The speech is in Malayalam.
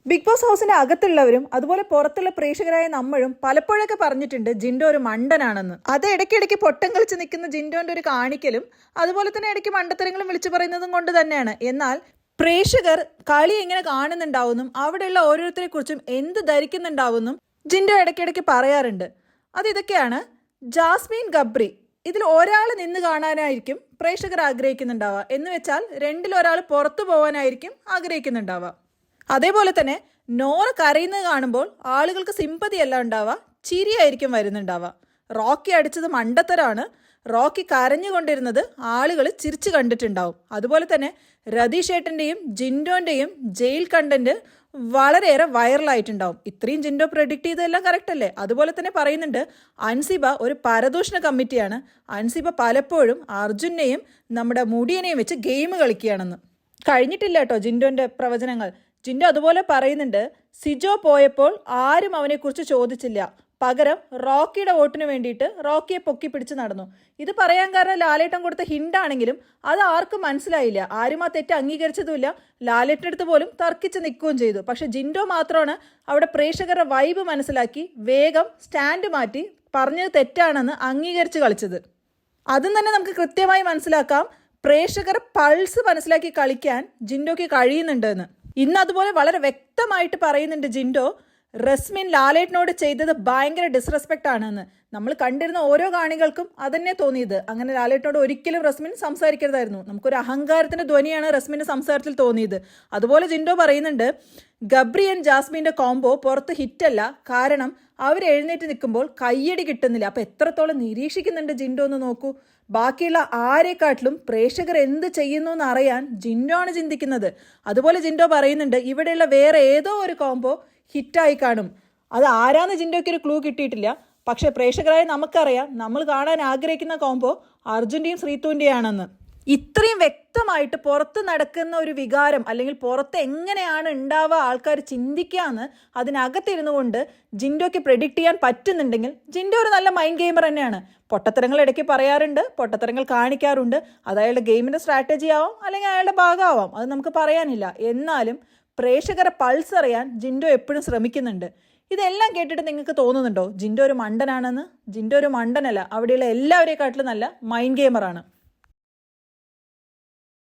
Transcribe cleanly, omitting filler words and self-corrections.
ബിഗ് ബോസ് ഹൗസിന്റെ അകത്തുള്ളവരും അതുപോലെ പുറത്തുള്ള പ്രേക്ഷകരായ നമ്മളും പലപ്പോഴൊക്കെ പറഞ്ഞിട്ടുണ്ട് ജിൻഡോ ഒരു മണ്ടനാണെന്ന്. അത് ഇടയ്ക്കിടയ്ക്ക് പൊട്ടം കളിച്ച് നിൽക്കുന്ന ജിൻഡോന്റെ ഒരു കാണിക്കലും അതുപോലെ തന്നെ ഇടയ്ക്ക് മണ്ടത്തരങ്ങളും വിളിച്ചു പറയുന്നതും കൊണ്ട് തന്നെയാണ്. എന്നാൽ പ്രേക്ഷകർ കളി എങ്ങനെ കാണുന്നുണ്ടാവുന്നും അവിടെയുള്ള ഓരോരുത്തരെ കുറിച്ചും എന്ത് ധരിക്കുന്നുണ്ടാവുന്നും ജിൻഡോ ഇടയ്ക്കിടയ്ക്ക് പറയാറുണ്ട്. ഇതൊക്കെയാണ്. ജാസ്മിൻ, ഗബ്രി, ഇതിൽ ഒരാൾ നിന്ന് കാണാനായിരിക്കും പ്രേക്ഷകർ ആഗ്രഹിക്കുന്നുണ്ടാവുക. എന്ന് വെച്ചാൽ രണ്ടിലൊരാൾ പുറത്തു പോകാനായിരിക്കും ആഗ്രഹിക്കുന്നുണ്ടാവുക. അതേപോലെ തന്നെ നോറ കരയുന്നത് കാണുമ്പോൾ ആളുകൾക്ക് സിമ്പതി അല്ല ഉണ്ടാവുക, ചിരിയായിരിക്കും വരുന്നുണ്ടാവുക. റോക്കി അടിച്ചത് മണ്ടത്തരാണ്. റോക്കി കരഞ്ഞുകൊണ്ടിരുന്നത് ആളുകൾ ചിരിച്ചു കണ്ടിട്ടുണ്ടാവും. അതുപോലെ തന്നെ രതീഷേട്ടൻ്റെയും ജിൻഡോൻ്റെയും ജയിൽ കണ്ടന്റ് വളരെയേറെ വൈറലായിട്ടുണ്ടാവും. ഇത്രയും ജിൻഡോ പ്രെഡിക്റ്റ് ചെയ്തതെല്ലാം കറക്റ്റ് അല്ലേ? അതുപോലെ തന്നെ പറയുന്നുണ്ട് അൻസിബ ഒരു പരദൂഷണ കമ്മിറ്റിയാണ്. അൻസിബ പലപ്പോഴും അർജുനെയും നമ്മുടെ മുടിയനെയും വെച്ച് ഗെയിം കളിക്കുകയാണെന്ന്. കഴിഞ്ഞിട്ടില്ല കേട്ടോ ജിൻഡോൻ്റെ പ്രവചനങ്ങൾ. ജിൻഡോ അതുപോലെ പറയുന്നുണ്ട് സിജോ പോയപ്പോൾ ആരും അവനെക്കുറിച്ച് ചോദിച്ചില്ല, പകരം റോക്കിയുടെ വോട്ടിന് വേണ്ടിയിട്ട് റോക്കിയെ പൊക്കി പിടിച്ച് നടന്നു. ഇത് പറയാൻ കാരണം ലാലേട്ടൻ കൊടുത്ത ഹിൻ്റാണെങ്കിലും അത് ആർക്കും മനസ്സിലായില്ല. ആരും ആ തെറ്റ് അംഗീകരിച്ചതുമില്ല. ലാലേട്ടനടുത്ത് പോലും തർക്കിച്ച് നിൽക്കുകയും ചെയ്തു. പക്ഷെ ജിൻഡോ മാത്രമാണ് അവിടെ പ്രേക്ഷകരുടെ വൈബ് മനസ്സിലാക്കി വേഗം സ്റ്റാൻഡ് മാറ്റി പറഞ്ഞത് തെറ്റാണെന്ന് അംഗീകരിച്ച് കളിച്ചത്. അതും തന്നെ നമുക്ക് കൃത്യമായി മനസ്സിലാക്കാം പ്രേക്ഷകർ പൾസ് മനസ്സിലാക്കി കളിക്കാൻ ജിൻഡോയ്ക്ക് കഴിയുന്നുണ്ടെന്ന്. ഇന്ന് അതുപോലെ വളരെ വ്യക്തമായിട്ട് പറയുന്നുണ്ട് ജിൻഡോ, റസ്മിൻ ലാലേട്ടനോട് ചെയ്തത് ഭയങ്കര ഡിസ്റെസ്പെക്റ്റ് ആണെന്ന്. നമ്മൾ കണ്ടിരുന്ന ഓരോ കാണികൾക്കും അതന്നെ തോന്നിയത്. അങ്ങനെ ലാലേട്ടനോട് ഒരിക്കലും റസ്മിൻ സംസാരിക്കരുതായിരുന്നു. നമുക്കൊരു അഹങ്കാരത്തിന്റെ ധ്വനിയാണ് റസ്മിന്റെ സംസാരത്തിൽ തോന്നിയത്. അതുപോലെ ജിൻഡോ പറയുന്നുണ്ട് ഗബ്രി ആൻഡ് ജാസ്മിന്റെ കോംബോ പുറത്ത് ഹിറ്റല്ല, കാരണം അവർ എഴുന്നേറ്റ് നിൽക്കുമ്പോൾ കയ്യടി കിട്ടുന്നില്ല. അപ്പം എത്രത്തോളം നിരീക്ഷിക്കുന്നുണ്ട് ജിൻഡോ എന്ന് നോക്കൂ. ബാക്കിയുള്ള ആരെക്കാട്ടിലും പ്രേക്ഷകർ എന്ത് ചെയ്യുന്നു എന്ന് അറിയാൻ ജിൻഡോ ആണ് ചിന്തിക്കുന്നത്. അതുപോലെ ജിൻഡോ പറയുന്നുണ്ട് ഇവിടെയുള്ള വേറെ ഏതോ ഒരു കോംബോ ഹിറ്റായി കാണും. അത് ആരാന്ന് ജിൻഡോയ്ക്ക് ഒരു ക്ലൂ കിട്ടിയിട്ടില്ല. പക്ഷെ പ്രേക്ഷകരായ നമുക്കറിയാം നമ്മൾ കാണാൻ ആഗ്രഹിക്കുന്ന കോംബോ അർജുൻ്റെയും ശ്രീത്തുവിൻ്റെയാണെന്ന്. ഇത്രയും വ്യക്തമായിട്ട് പുറത്ത് നടക്കുന്ന ഒരു വികാരം അല്ലെങ്കിൽ പുറത്ത് എങ്ങനെയാണ് ഉണ്ടാവുക ആൾക്കാർ ചിന്തിക്കാന്ന് അതിനകത്തിരുന്നു കൊണ്ട് ജിൻഡോയ്ക്ക് പ്രെഡിക്റ്റ് ചെയ്യാൻ പറ്റുന്നുണ്ടെങ്കിൽ ജിൻഡോ ഒരു നല്ല മൈൻഡ് ഗെയിമർ തന്നെയാണ്. പൊട്ടത്തരങ്ങൾ ഇടയ്ക്ക് പറയാറുണ്ട്, പൊട്ടത്തരങ്ങൾ കാണിക്കാറുണ്ട്. അത് അയാളുടെ ഗെയിമിൻ്റെ സ്ട്രാറ്റജി ആവാം അല്ലെങ്കിൽ അയാളുടെ ഭാഗമാവാം, അത് നമുക്ക് പറയാനില്ല. എന്നാലും പ്രേക്ഷകരെ പൾസ് അറിയാൻ ജിൻഡോ എപ്പോഴും ശ്രമിക്കുന്നുണ്ട്. ഇതെല്ലാം കേട്ടിട്ട് നിങ്ങൾക്ക് തോന്നുന്നുണ്ടോ ജിൻഡോ ഒരു മണ്ടനാണെന്ന്? ജിൻഡോ ഒരു മണ്ടനല്ല, അവിടെയുള്ള എല്ലാവരെക്കാട്ടിലും നല്ല മൈൻഡ് ഗെയിമറാണ്.